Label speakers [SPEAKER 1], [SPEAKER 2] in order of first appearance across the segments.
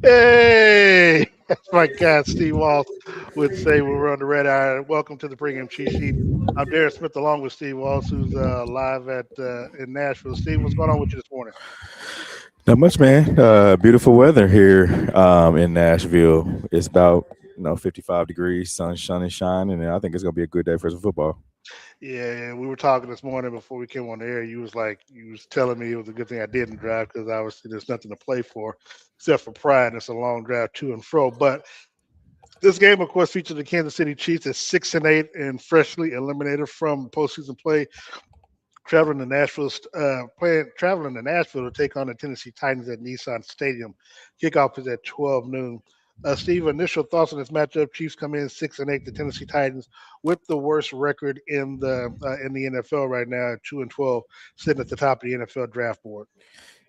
[SPEAKER 1] Hey, that's my guy, Steve Walsh would say when we're on the red eye. Welcome to the pregame cheat sheet. I'm Darren Smith along with Steve Walsh, who's live at in Nashville. Steve, what's going on with you this morning?
[SPEAKER 2] Not much, man. Beautiful weather here in Nashville. It's about 55 degrees, sun shining, shining, and I think it's gonna be a good day for some football.
[SPEAKER 1] Yeah, we were talking this morning before we came on the air. You was telling me it was a good thing I didn't drive because obviously there's nothing to play for except for pride. And it's a long drive to and fro. But this game, of course, features the Kansas City Chiefs at 6-8 and freshly eliminated from postseason play traveling to Nashville to take on the Tennessee Titans at Nissan Stadium. Kickoff is at 12 noon. Steve, initial thoughts on this matchup? Chiefs come in 6-8. The Tennessee Titans with the worst record in the NFL right now, at 2-12, sitting at the top of the NFL draft board.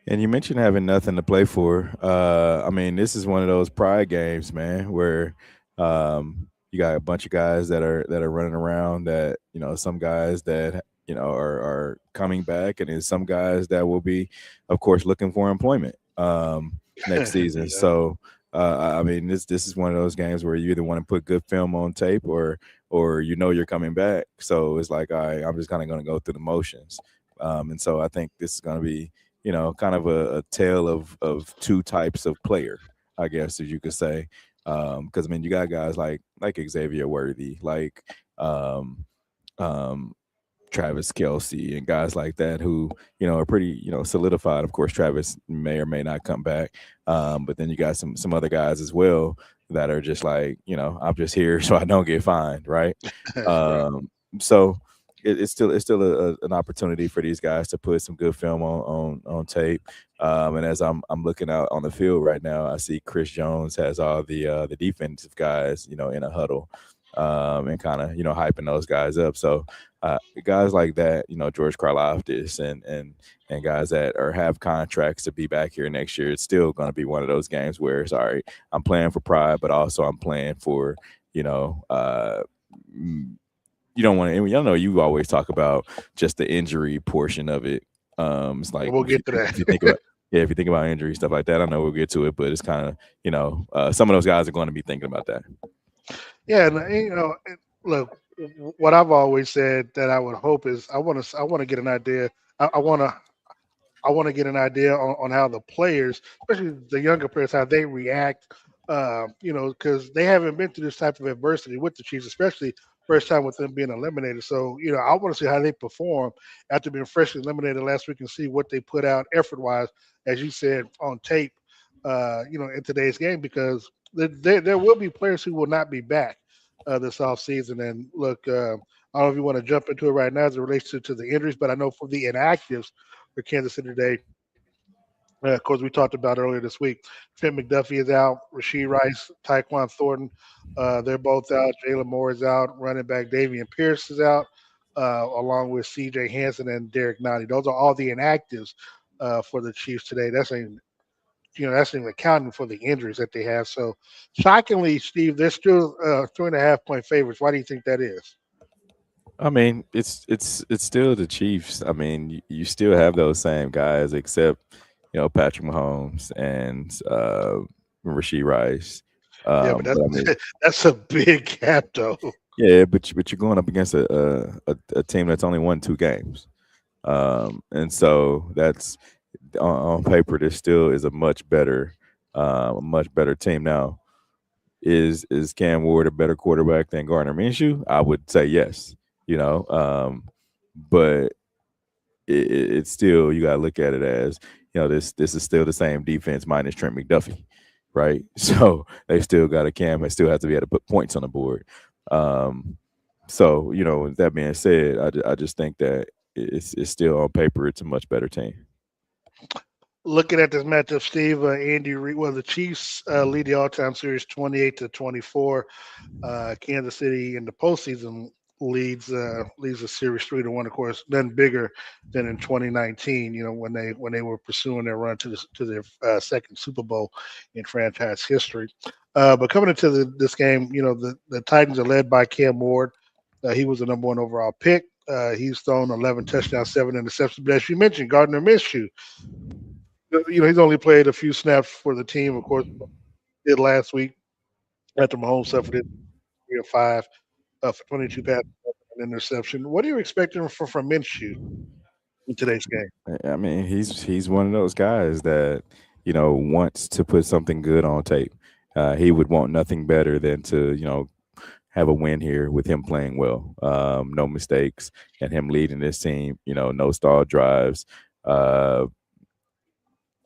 [SPEAKER 2] And you mentioned having nothing to play for. I mean, this is one of those pride games, man, where you got a bunch of guys that are running around. That some guys that are coming back, and then some guys that will be, of course, looking for employment next season.
[SPEAKER 1] Yeah.
[SPEAKER 2] So, I mean, this is one of those games where you either want to put good film on tape, or you're coming back. So it's like, all right, I'm just kind of going to go through the motions. And so I think this is going to be kind of a tale of two types of player, I guess, as you could say. Because I mean, you got guys like Xavier Worthy, like um, um, Travis Kelsey, and guys like that who are pretty solidified. Of course, Travis may or may not come back, but then you got some other guys as well that are just like I'm just here so I don't get fined, right?
[SPEAKER 1] Right.
[SPEAKER 2] So it's still an opportunity for these guys to put some good film on tape. And as I'm looking out on the field right now, I see Chris Jones has all the defensive guys in a huddle, and kind of hyping those guys up. So guys like that, George Karlaftis and guys that have contracts to be back here next year, it's still going to be one of those games where it's all right. I'm playing for pride, but also I'm playing for you know. You don't want to. You always talk about just the injury portion of it. It's like
[SPEAKER 1] We'll
[SPEAKER 2] if you
[SPEAKER 1] get to
[SPEAKER 2] think if you
[SPEAKER 1] that.
[SPEAKER 2] think about yeah, if you think about injury stuff like that, I know we'll get to it, but it's kind of some of those guys are going to be thinking about that.
[SPEAKER 1] Yeah, and look, what I've always said that I would hope is I want to get an idea. I want to get an idea on how the players, especially the younger players, how they react. Because they haven't been through this type of adversity with the Chiefs, especially first time with them being eliminated. So, I want to see how they perform after being freshly eliminated last week and see what they put out effort wise, as you said, on tape. In today's game, because there will be players who will not be back this offseason. And look, I don't know if you want to jump into it right now as it relates to the injuries, but I know for the inactives for Kansas City today, of course, we talked about earlier this week. Trent McDuffie is out. Rasheed Rice, Tyquan Thornton, they're both out. Jalen Moore is out. Running back Davian Pierce is out, along with C.J. Hansen and Derek Notty. Those are all the inactives for the Chiefs today. That's even accounting for the injuries that they have. So, shockingly, Steve, they're still 3.5 point favorites. Why do you think that is?
[SPEAKER 2] I mean, it's still the Chiefs. I mean, you still have those same guys, except Patrick Mahomes and Rasheed Rice.
[SPEAKER 1] Yeah, but
[SPEAKER 2] But I mean,
[SPEAKER 1] that's a big gap, though.
[SPEAKER 2] yeah, but you're going up against a team that's only won two games, and so that's on paper. This still is a much better team. Now, is Cam Ward a better quarterback than Gardner Minshew? I would say yes. But it's still, you gotta look at it as this is still the same defense minus Trent McDuffie, right? So they still got a Cam and still have to be able to put points on the board. Um, so with that being said, I just think that it's still on paper it's a much better team.
[SPEAKER 1] Looking at this matchup, Steve, Andy Reid, well, the Chiefs lead the all-time series 28-24. Kansas City in the postseason leads the series 3-1. Of course, nothing bigger than in 2019. When they were pursuing their run to their second Super Bowl in franchise history. But coming into this game, the Titans are led by Cam Ward. He was the number one overall pick. He's thrown 11 touchdowns, 7 interceptions. But as you mentioned, Gardner Minshew, he's only played a few snaps for the team, of course. did last week after Mahomes suffered it 3 of 5 for 22 passes and interception. What are you expecting from Minshew in today's game?
[SPEAKER 2] I mean, he's one of those guys that wants to put something good on tape. He would want nothing better than to have a win here with him playing well, no mistakes, and him leading this team. No stall drives. Uh,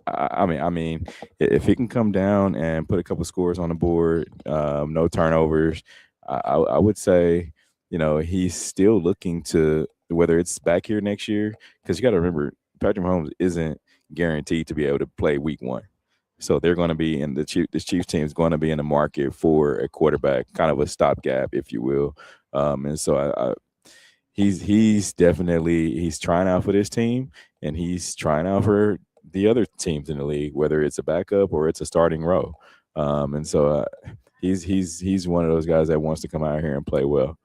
[SPEAKER 2] I mean, if he can come down and put a couple scores on the board, no turnovers, I would say, he's still looking to whether it's back here next year because you got to remember Patrick Mahomes isn't guaranteed to be able to play Week 1. So they're going to be in this Chiefs team is going to be in the market for a quarterback, kind of a stopgap, if you will. And so he's definitely he's trying out for this team, and he's trying out for the other teams in the league, whether it's a backup or it's a starting row. And so he's one of those guys that wants to come out here and play well.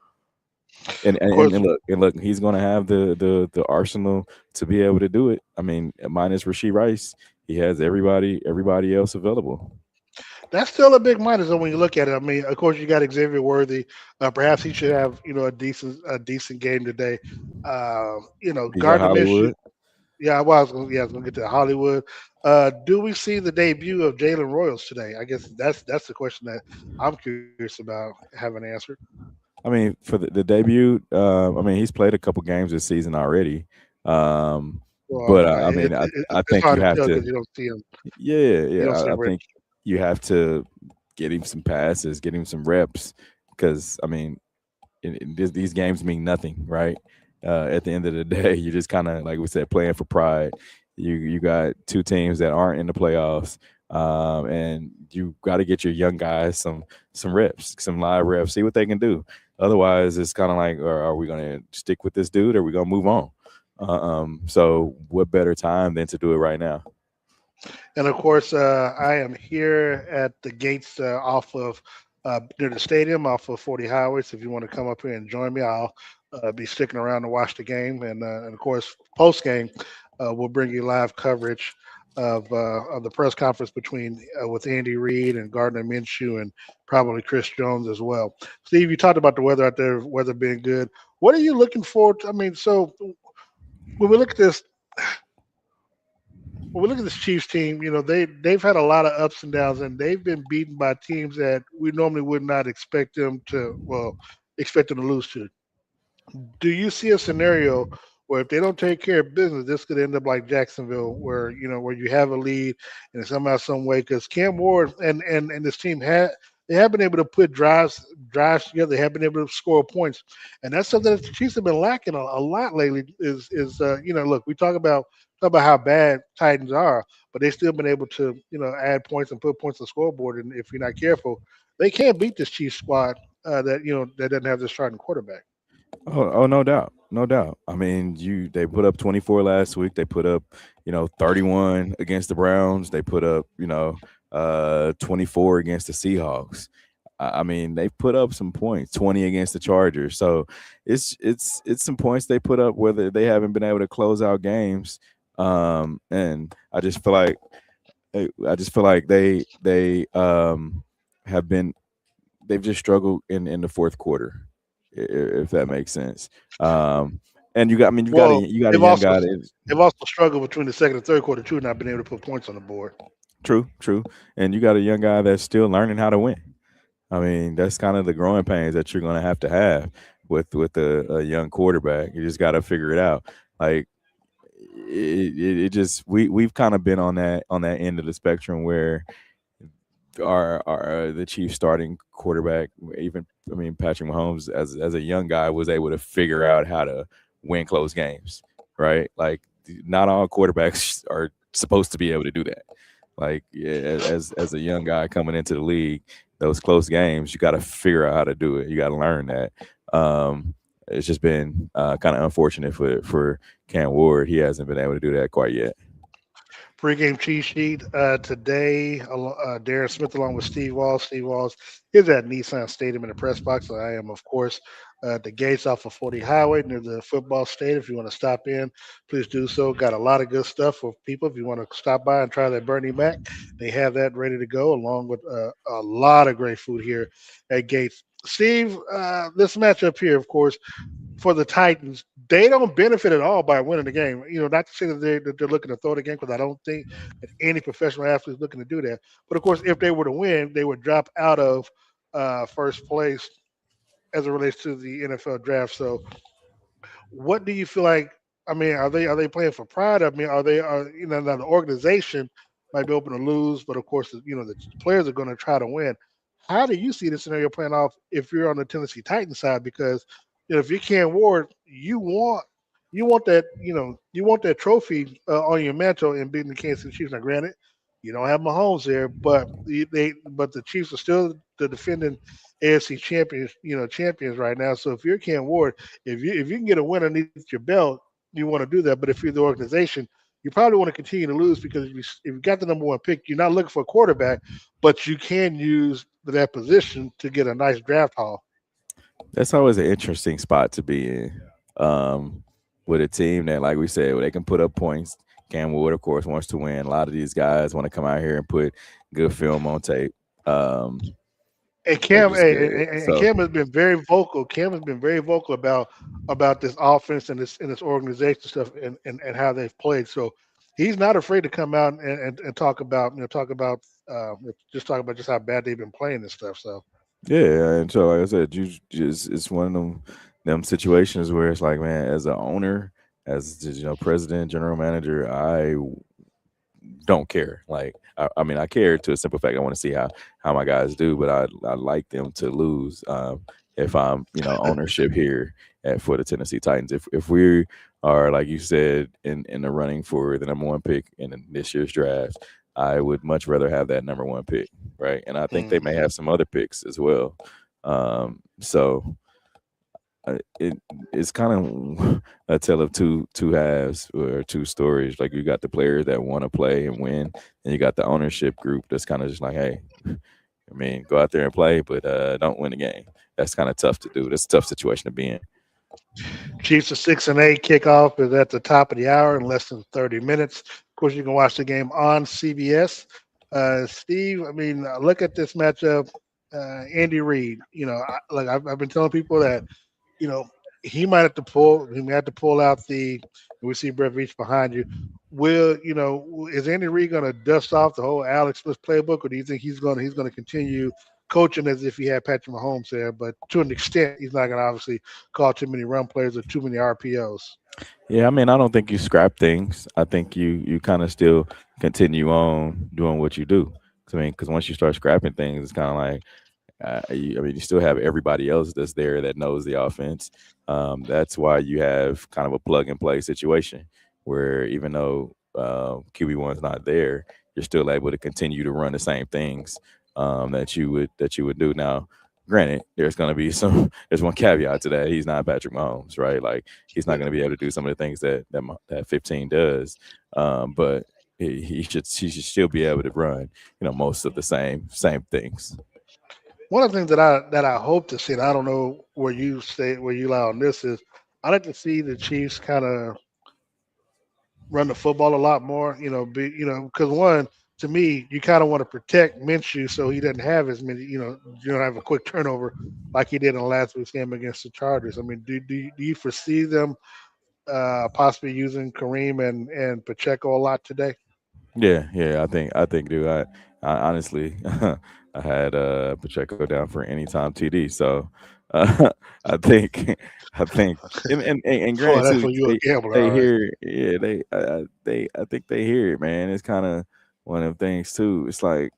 [SPEAKER 2] And
[SPEAKER 1] Of
[SPEAKER 2] and,
[SPEAKER 1] course,
[SPEAKER 2] and look, he's going to have the arsenal to be able to do it. I mean, minus Rasheed Rice, he has everybody else available.
[SPEAKER 1] that's still a big minus when you look at it. I mean, of course, you got Xavier Worthy. Perhaps he should have a decent game today.
[SPEAKER 2] DJ
[SPEAKER 1] Gardner Minshew.
[SPEAKER 2] Hollywood.
[SPEAKER 1] Yeah, I was gonna get to Hollywood. Do we see the debut of Jalen Royals today? I guess that's the question that I'm curious about having answered.
[SPEAKER 2] I mean, for the debut, I mean, he's played a couple games this season already.
[SPEAKER 1] Well,
[SPEAKER 2] But
[SPEAKER 1] okay,
[SPEAKER 2] I mean, I
[SPEAKER 1] it's
[SPEAKER 2] think
[SPEAKER 1] hard
[SPEAKER 2] you
[SPEAKER 1] to
[SPEAKER 2] have
[SPEAKER 1] tell
[SPEAKER 2] to,
[SPEAKER 1] because you don't see him.
[SPEAKER 2] yeah,
[SPEAKER 1] You
[SPEAKER 2] yeah.
[SPEAKER 1] don't see
[SPEAKER 2] I
[SPEAKER 1] him
[SPEAKER 2] think
[SPEAKER 1] register.
[SPEAKER 2] you have to get him some passes, get him some reps, because I mean, these games mean nothing, right? At the end of the day, you're just kind of like we said, playing for pride. You got two teams that aren't in the playoffs, and you got to get your young guys some reps, some live reps, see what they can do. Otherwise, it's kind of like, are we going to stick with this dude, or are we going to move on? So, what better time than to do it right now?
[SPEAKER 1] And of course, I am here at the gates off of near the stadium, off of 40 Highway. So if you want to come up here and join me, I'll be sticking around to watch the game. And of course, post game, we'll bring you live coverage of the press conference between with Andy Reid and Gardner Minshew and probably Chris Jones as well. Steve, you talked about the weather out there, weather being good. What are you looking forward to? I mean, so when we look at this, when we look at this Chiefs team, they've had a lot of ups and downs, and they've been beaten by teams that we normally would not expect them to lose to. Do you see a scenario where if they don't take care of business, this could end up like Jacksonville, where you have a lead and somehow, some way, because Cam Ward and this team they have been able to put drives together. They have been able to score points, and that's something that the Chiefs have been lacking a lot lately. Look, we talk about how bad Titans are, but they still been able to add points and put points on the scoreboard. And if you're not careful, they can't beat this Chiefs squad that doesn't have their starting quarterback.
[SPEAKER 2] Oh, no doubt, no doubt. I mean, they put up 24 last week. They put up 31 against the Browns. They put up 24 against the Seahawks. I mean, they put up some points, 20 against the Chargers. So it's some points they put up whether they haven't been able to close out games. And I just feel like they have been they've just struggled in the fourth quarter, if that makes sense. And you got, I mean,
[SPEAKER 1] Well,
[SPEAKER 2] you got a
[SPEAKER 1] they've
[SPEAKER 2] young
[SPEAKER 1] also
[SPEAKER 2] guy that
[SPEAKER 1] they've also struggled between the second and third quarter too, not being able to put points on the board.
[SPEAKER 2] true, and you got a young guy that's still learning how to win. I mean, that's kind of the growing pains that you're going to have with a young quarterback. You just got to figure it out. Like it just we've kind of been on that end of the spectrum where our the Chiefs starting quarterback, even I mean Patrick Mahomes as a young guy was able to figure out how to win close games, right? Like not all quarterbacks are supposed to be able to do that. Like yeah, as a young guy coming into the league, those close games you got to figure out how to do it. You got to learn that. It's just been kind of unfortunate for Cam Ward. He hasn't been able to do that quite yet.
[SPEAKER 1] Pregame cheat sheet today. Darren Smith along with Steve Walls. Steve Walls is at Nissan Stadium in the press box. So I am, of course, the gates off of 40 Highway near the football stadium. If you want to stop in, please do so. Got a lot of good stuff for people. If you want to stop by and try that Bernie Mac, they have that ready to go, along with a lot of great food here at Gates. Steve, this matchup here, of course, for the Titans, they don't benefit at all by winning the game. Not to say that they're looking to throw the game, because I don't think that any professional athlete is looking to do that. But of course, if they were to win, they would drop out of first place as it relates to the NFL draft. So, what do you feel like? I mean, are they playing for pride? I mean, now the organization might be open to lose, but of course, the players are going to try to win. How do you see this scenario playing off if you're on the Tennessee Titans side? Because if you can't Ward, you want that trophy on your mantle and beating the Kansas City Chiefs. Now, granted, you don't have Mahomes there, but the Chiefs are still the defending AFC champions right now. So if you're Cam Ward, if you can get a win underneath your belt, you want to do that. But if you're the organization, you probably want to continue to lose, because if you got the number one pick, you're not looking for a quarterback, but you can use that position to get a nice draft haul.
[SPEAKER 2] That's always an interesting spot to be in. Um, with a team that, like we said, where they can put up points. Cam Wood, of course, wants to win. A lot of these guys want to come out here and put good film on tape.
[SPEAKER 1] And
[SPEAKER 2] Like
[SPEAKER 1] Cam,
[SPEAKER 2] you
[SPEAKER 1] hey,
[SPEAKER 2] said.
[SPEAKER 1] and
[SPEAKER 2] So
[SPEAKER 1] Cam has been very vocal. Cam has been very vocal about this offense and this organization stuff, and how they've played. So he's not afraid to come out and talk about just how bad they've been playing and stuff. So
[SPEAKER 2] yeah, and so like I said, you just it's one of them situations where it's like, man, as an owner, as president, general manager, I don't care. Like, I mean, I care to a simple fact. I want to see how my guys do, but I like them to lose. If I'm ownership here for the Tennessee Titans, if we are, like you said, in the running for the number one pick in this year's draft, I would much rather have that number one pick, right? And I think they may
[SPEAKER 1] mhm.
[SPEAKER 2] have some other picks as well. So it it's kind of a tale of two halves or two stories. Like, you got the players that want to play and win, and you got the ownership group that's kind of just like, hey, I mean, go out there and play, but don't win the game. That's kind of tough to do. That's a tough situation to be in.
[SPEAKER 1] Chiefs are 6-8. Kickoff is at the top of the hour in less than 30 minutes. Of course, you can watch the game on CBS. Steve, I mean, look at this matchup. Andy Reid. I've been telling people that you know, he might have to pull out the. We see Brett Veach behind you. Is Andy Reid going to dust off the whole Alex Smith playbook, or do you think he's going to continue coaching as if he had Patrick Mahomes there? But to an extent, he's not going to obviously call too many run plays or too many RPOs.
[SPEAKER 2] Yeah, I mean, I don't think you scrap things. I think you kind of still continue on doing what you do. 'Cause, I mean, because once you start scrapping things, it's kind of like, I mean, you still have everybody else that's there that knows the offense. That's why you have kind of a plug and play situation where, even though QB1's not there, you're still able to continue to run the same things that you would do. Now, granted, there's going to be there's one caveat to that. He's not Patrick Mahomes, right? Like, he's not
[SPEAKER 1] Yeah.
[SPEAKER 2] going to be able to do some of the things that 15 does. But he should still be able to run, most of the same things.
[SPEAKER 1] One of the things that I hope to see, and I don't know where you lie on this, is I like to see the Chiefs kind of run the football a lot more. Because one, to me, you kind of want to protect Minshew so he doesn't have as many. You don't have a quick turnover like he did in last week's game against the Chargers. I mean, do you foresee them possibly using Kareem and Pacheco a lot today?
[SPEAKER 2] Yeah, yeah, I think, dude. I honestly, I had Pacheco down for anytime TD. So I think, I think, and
[SPEAKER 1] Boy,
[SPEAKER 2] granted
[SPEAKER 1] that's
[SPEAKER 2] too,
[SPEAKER 1] when you're a gambler,
[SPEAKER 2] they
[SPEAKER 1] all right.
[SPEAKER 2] hear, yeah, I think they hear it, man. It's kind of one of them things too. It's like,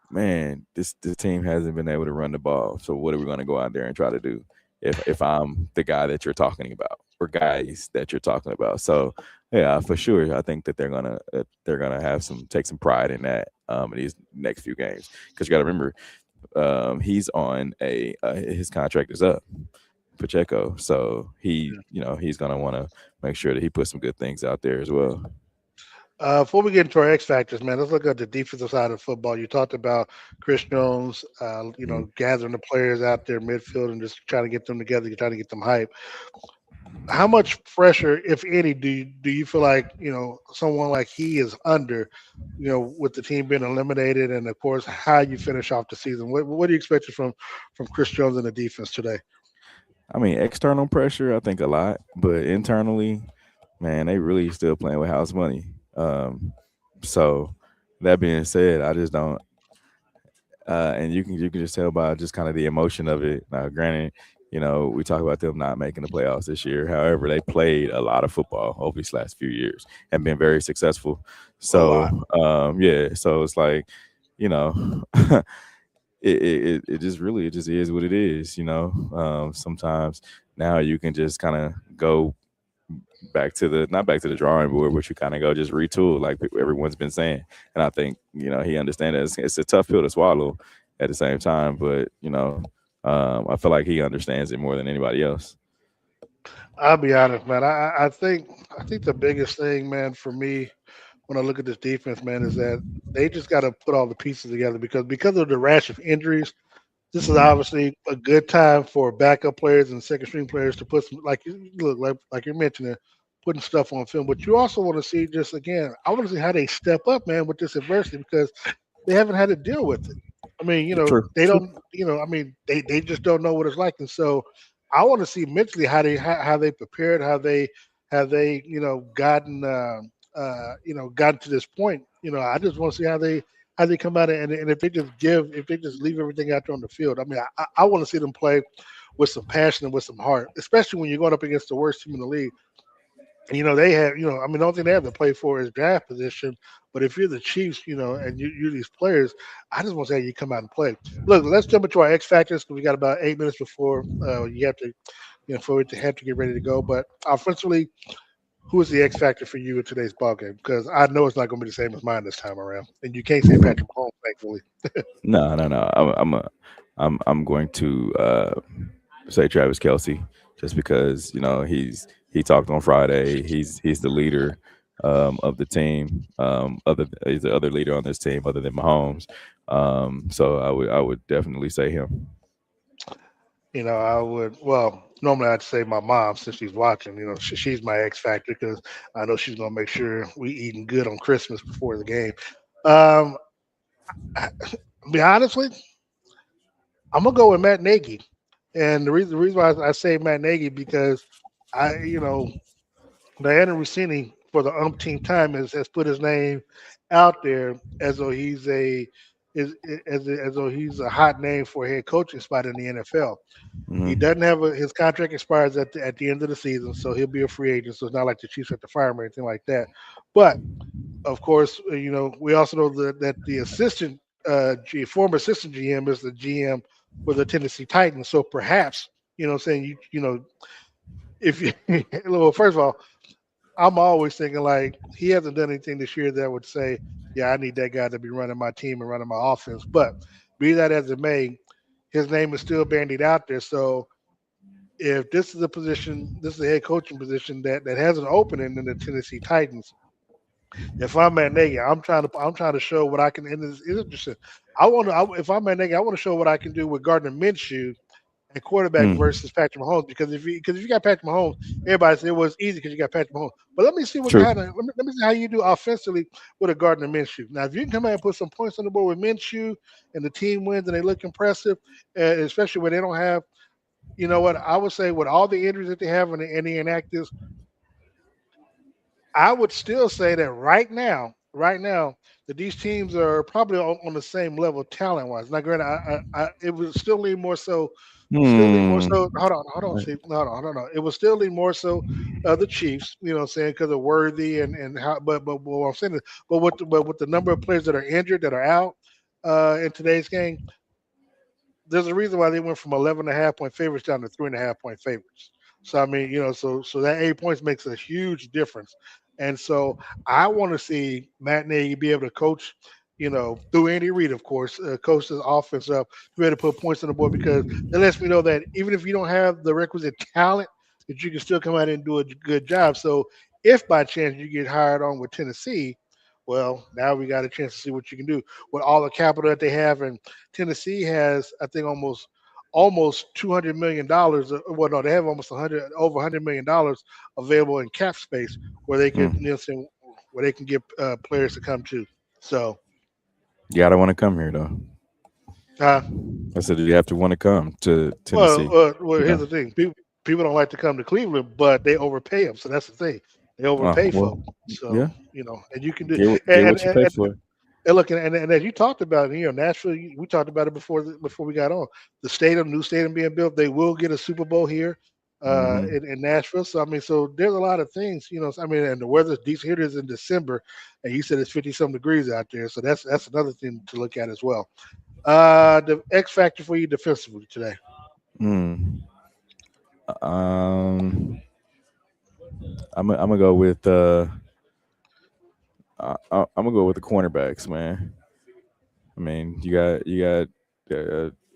[SPEAKER 2] man, this team hasn't been able to run the ball. So what are we going to go out there and try to do? If I'm the guy that you're talking about, or guys that you're talking about, so yeah, for sure, I think that they're gonna have some take some pride in that in these next few games, because you got to remember, he's on his contract is up, Pacheco, so he's gonna want to make sure that he puts some good things out there as well.
[SPEAKER 1] Before we get into our X factors, man, let's look at the defensive side of football. You talked about Chris Jones,
[SPEAKER 2] Mhm.
[SPEAKER 1] gathering the players out there midfield and just trying to get them together, trying to get them hype. How much pressure, if any, do you feel like someone like he is under, with the team being eliminated, and of course how you finish off the season? What do you expect from Chris Jones and the defense today?
[SPEAKER 2] I mean, external pressure, I think a lot, but internally, man, they really still playing with house money. So that being said, I just don't. And you can just tell by just kind of the emotion of it. Now, granted, we talk about them not making the playoffs this year. However, they played a lot of football over these last few years and been very successful.
[SPEAKER 1] A lot.
[SPEAKER 2] So, yeah, so it's like, you know, it just really it just is what it is. Sometimes now you can just kind of go back to the not back to the drawing board, but you kind of go just retool, like everyone's been saying. And I think he understands that it's a tough pill to swallow at the same time, but I feel like he understands it more than anybody else.
[SPEAKER 1] I'll be honest, man. I think the biggest thing, man, for me when I look at this defense, man, is that they just got to put all the pieces together because of the rash of injuries. This is
[SPEAKER 2] Mhm.
[SPEAKER 1] obviously a good time for backup players and second string players to put some, like you look like you're mentioning, putting stuff on film. But you also want to see, just again, I want to see how they step up, man, with this adversity because they haven't had to deal with it. I mean,
[SPEAKER 2] True.
[SPEAKER 1] they
[SPEAKER 2] True.
[SPEAKER 1] don't, I mean, they just don't know what it's like, and so I want to see mentally how they prepared, how they gotten gotten to this point. I just want to see how they come out and if they just leave everything out there on the field. I mean, I want to see them play with some passion and with some heart, especially when you're going up against the worst team in the league. They have, I mean, the only thing they have to play for is draft position. But if you're the Chiefs, and you're these players, I just want to say you come out and play. Look, let's jump into our X factors because we got about 8 minutes before you have to, for it to have to get ready to go. But offensively, who is the X factor for you in today's ball game? Because I know it's not going to be the same as mine this time around, and you can't say Patrick Mahomes, thankfully.
[SPEAKER 2] No, no, no. I'm going to say Travis Kelsey, just because he talked on Friday. He's the leader of the team. He's the other leader on this team other than Mahomes. So I would definitely say him.
[SPEAKER 1] I would. Well, normally I'd say my mom since she's watching. She's my X factor because I know she's gonna make sure we eating good on Christmas before the game. Um, be honestly, I'm gonna go with Matt Nagy, and the reason why I say Matt Nagy because Diana Rossini for the umpteenth time has put his name out there as though he's a is as though he's a hot name for a head coaching spot in the NFL. He
[SPEAKER 2] Hmm.
[SPEAKER 1] doesn't have his contract expires at the end of the season, so he'll be a free agent. So it's not like the Chiefs have to fire him or anything like that. But of course, we also know that the former assistant GM is the GM for the Tennessee Titans. So perhaps saying if you well, first of all, I'm always thinking like he hasn't done anything this year that would say, yeah, I need that guy to be running my team and running my offense. But be that as it may, his name is still bandied out there. So if this is a position, this is a head coaching position that has an opening in the Tennessee Titans. If I'm at Nagy, I'm trying to show what I can. And it's interesting. If I'm at Nagy, I want to show what I can do with Gardner Minshew at quarterback
[SPEAKER 2] Mm.
[SPEAKER 1] versus Patrick Mahomes because if you got Patrick Mahomes, everybody said it was easy because you got Patrick Mahomes. But let me see
[SPEAKER 2] True.
[SPEAKER 1] let me see how you do offensively with a Gardner Minshew. Now, if you can come out and put some points on the board with Minshew and the team wins and they look impressive, especially when they don't have, what I would say with all the injuries that they have and the inactives, I would still say that right now, that these teams are probably on the same level talent wise. Now, granted, it would still lean more so, still lean more
[SPEAKER 2] Hmm.
[SPEAKER 1] so. Hold on, see, no, hold on. It would still lean more so the Chiefs. What I'm saying because of Worthy and how, but what I'm saying is, but with the number of players that are injured that are out in today's game, there's a reason why they went from 11.5 point favorites down to 3.5 point favorites. So I mean, so that 8 points makes a huge difference. And so I want to see Matt Nagy be able to coach, through Andy Reid, of course, coach the offense up, be able to put points on the board because it lets me know that even if you don't have the requisite talent, that you can still come out and do a good job. So if by chance you get hired on with Tennessee, Well, now we got a chance to see what you can do with all the capital that they have, and Tennessee has, I think, almost $200 million. Well, no, they have almost 100 million dollars available in cap space where they could,
[SPEAKER 2] Mm.
[SPEAKER 1] where they can get players to come to. So,
[SPEAKER 2] You gotta want to come here though.
[SPEAKER 1] uh,
[SPEAKER 2] I said you have to want to come to
[SPEAKER 1] well,
[SPEAKER 2] Tennessee.
[SPEAKER 1] here's
[SPEAKER 2] Yeah.
[SPEAKER 1] the thing: people don't like to come to Cleveland, but they overpay them. So that's the thing; they
[SPEAKER 2] Oh
[SPEAKER 1] overpay
[SPEAKER 2] well.
[SPEAKER 1] folks.
[SPEAKER 2] Yeah.
[SPEAKER 1] So and you can do,
[SPEAKER 2] Get
[SPEAKER 1] and
[SPEAKER 2] what you
[SPEAKER 1] and,
[SPEAKER 2] pay
[SPEAKER 1] and,
[SPEAKER 2] for.
[SPEAKER 1] and look, and as you talked about, Nashville. We talked about it before we got on. The new stadium being built, they will get a Super Bowl here
[SPEAKER 2] Hmm.
[SPEAKER 1] in Nashville. So I mean, so there's a lot of things, So I mean, and the weather's decent. Here it is in December, and you said it's 50 some degrees out there. So that's another thing to look at as well. The X factor for you defensively today.
[SPEAKER 2] Mm. Um, I'm gonna go with I'm gonna go with the cornerbacks, man. I mean, you got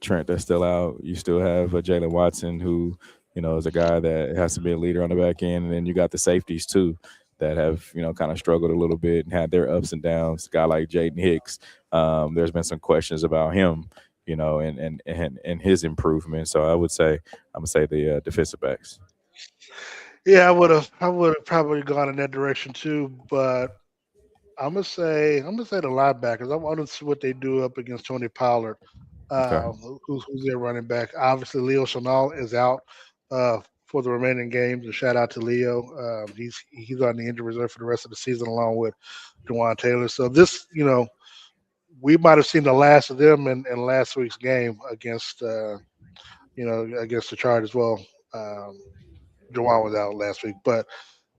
[SPEAKER 2] Trent that's still out. You still have Jalen Watson, who is a guy that has to be a leader on the back end, and then you got the safeties too that have kind of struggled a little bit and had their ups and downs. A guy like Jaden Hicks, there's been some questions about him, and his improvement. So I'm gonna say the defensive backs.
[SPEAKER 1] Yeah, I would have probably gone in that direction too, but I'm gonna say the linebackers. I want to see what they do up against Tony Pollard,
[SPEAKER 2] Okay.
[SPEAKER 1] who's their running back. Obviously, Leo Chenal is out for the remaining games. And shout out to Leo. He's on the injury reserve for the rest of the season, along with Dewan Taylor. So this, we might have seen the last of them in last week's game against the Chargers. Well, um, Dewan was out last week, but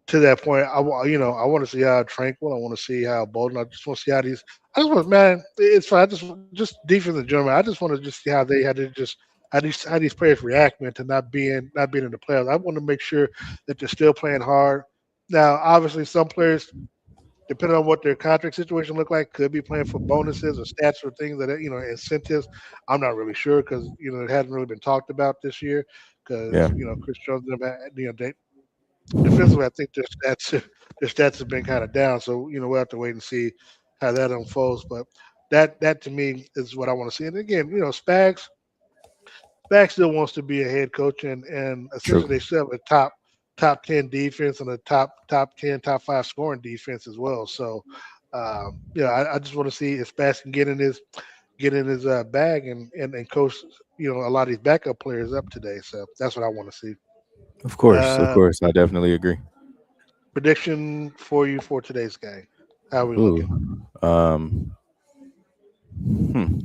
[SPEAKER 1] to that point, I want to see how Tranquil. I want to see how Bolden. I just want to see how these. I just want, man. It's fine. I just defense in general. I just want to just see how they had to just how these players react, man, to not being in the playoffs. I want to make sure that they're still playing hard. Now, obviously, some players, depending on what their contract situation look like, could be playing for bonuses or stats or things that incentives. I'm not really sure because it hasn't really been talked about this year because
[SPEAKER 2] Yeah.
[SPEAKER 1] Chris Jones and them they defensively, I think their stats have been kind of down. So we'll have to wait and see how that unfolds. But that to me is what I want to see. And again, Spags still wants to be a head coach, and essentially they
[SPEAKER 2] True.
[SPEAKER 1] still have a top 10 defense and a top 10 top 5 scoring defense as well. So I just want to see if Spags can get in his bag and coach a lot of these backup players up today. So that's what I want to see.
[SPEAKER 2] Of course. Of
[SPEAKER 1] Uh,
[SPEAKER 2] course. I definitely agree.
[SPEAKER 1] Prediction for you for today's game. How are we looking?
[SPEAKER 2] Ooh. Hmm.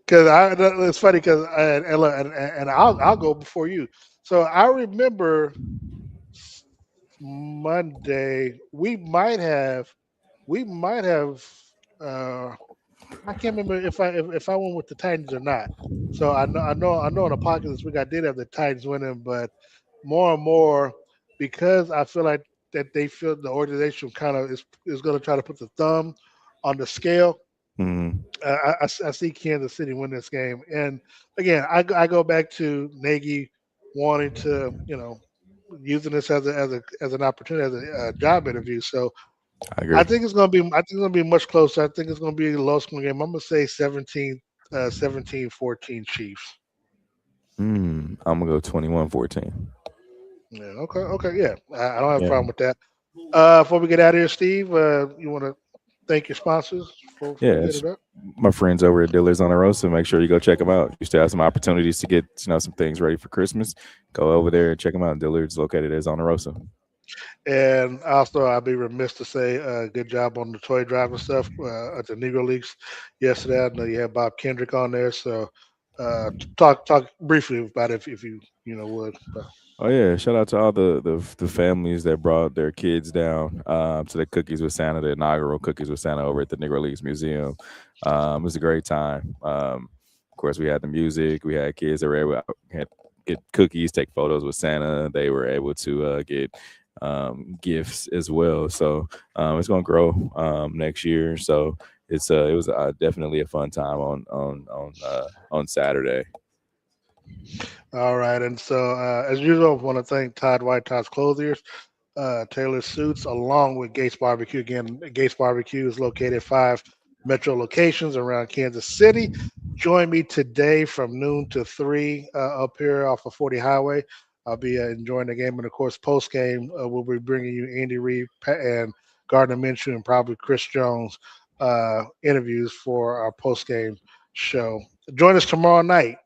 [SPEAKER 1] Because it's funny because and I'll go before you. So I remember Monday we might have uh I can't remember if I went with the Titans or not. So I know in the pocket this week I did have the Titans winning, but more and more because I feel like that they feel the organization kind of is going to try to put the thumb on the scale.
[SPEAKER 2] Hmm.
[SPEAKER 1] I see Kansas City win this game, and again I go back to Nagy wanting to using this as an opportunity as a job interview. So
[SPEAKER 2] I
[SPEAKER 1] I
[SPEAKER 2] agree.
[SPEAKER 1] think it's gonna be much closer. I think it's gonna be a low scoring game. I'm gonna say 17-14 Chiefs.
[SPEAKER 2] I'm gonna go 21-14.
[SPEAKER 1] Yeah, okay, yeah. I don't have a
[SPEAKER 2] Yeah.
[SPEAKER 1] problem with that. Before we get out of here, Steve, you want to thank your sponsors before
[SPEAKER 2] Yeah,
[SPEAKER 1] we hit
[SPEAKER 2] it's
[SPEAKER 1] it up?
[SPEAKER 2] my friends over at Dillard's on the Road, so make sure you go check them out. You still have some opportunities to get some things ready for Christmas. Go over there and check them out. Dillard's located as on the Rosa.
[SPEAKER 1] And also, I'd be remiss to say, good job on the toy driving stuff at the Negro Leagues yesterday. I know you had Bob Kendrick on there, so talk briefly about it if you would.
[SPEAKER 2] Oh yeah, shout out to all the families that brought their kids down to the Cookies with Santa, the inaugural Cookies with Santa over at the Negro Leagues Museum. It was a great time. Of course, we had the music. We had kids that were able to get cookies, take photos with Santa. They were able to get gifts as well. So it's gonna grow next year. So it was definitely a fun time on Saturday.
[SPEAKER 1] All right, and so as usual, I want to thank Todd White, Todd's Clothiers. Taylor Suits, along with Gates Barbecue. Again, Gates Barbecue is located at 5 metro locations around Kansas City. Join me today from noon to 3 up here off of 40 Highway. I'll be enjoying the game. And, of course, post game, we'll be bringing you Andy Reid and Gardner Minshew and probably Chris Jones interviews for our post game show. Join us tomorrow night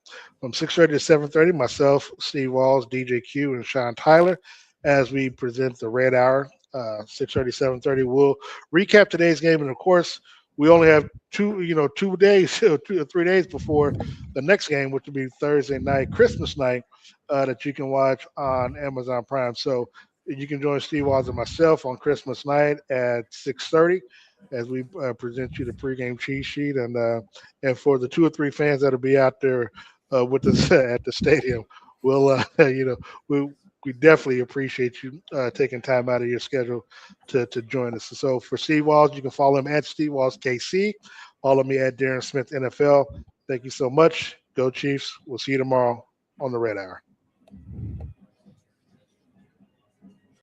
[SPEAKER 1] from 6:30 to 7:30. Myself, Steve Walls, DJ Q, and Sean Tyler as we present the Red Hour. 6:30, 7:30. We'll recap today's game, and of course, we only have 2 days, 2 or 3 days before the next game, which will be Thursday night, Christmas night, that you can watch on Amazon Prime. So you can join Steve Walls and myself on Christmas night at 6:30 as we present you the pregame cheat sheet, and for the 2 or 3 fans that'll be out there with us at the stadium, we'll we definitely appreciate you taking time out of your schedule to join us. So for Steve Walls, you can follow him at Steve Walls KC. Follow me at Darren Smith NFL. Thank you so much. Go Chiefs. We'll see you tomorrow on the Red Hour.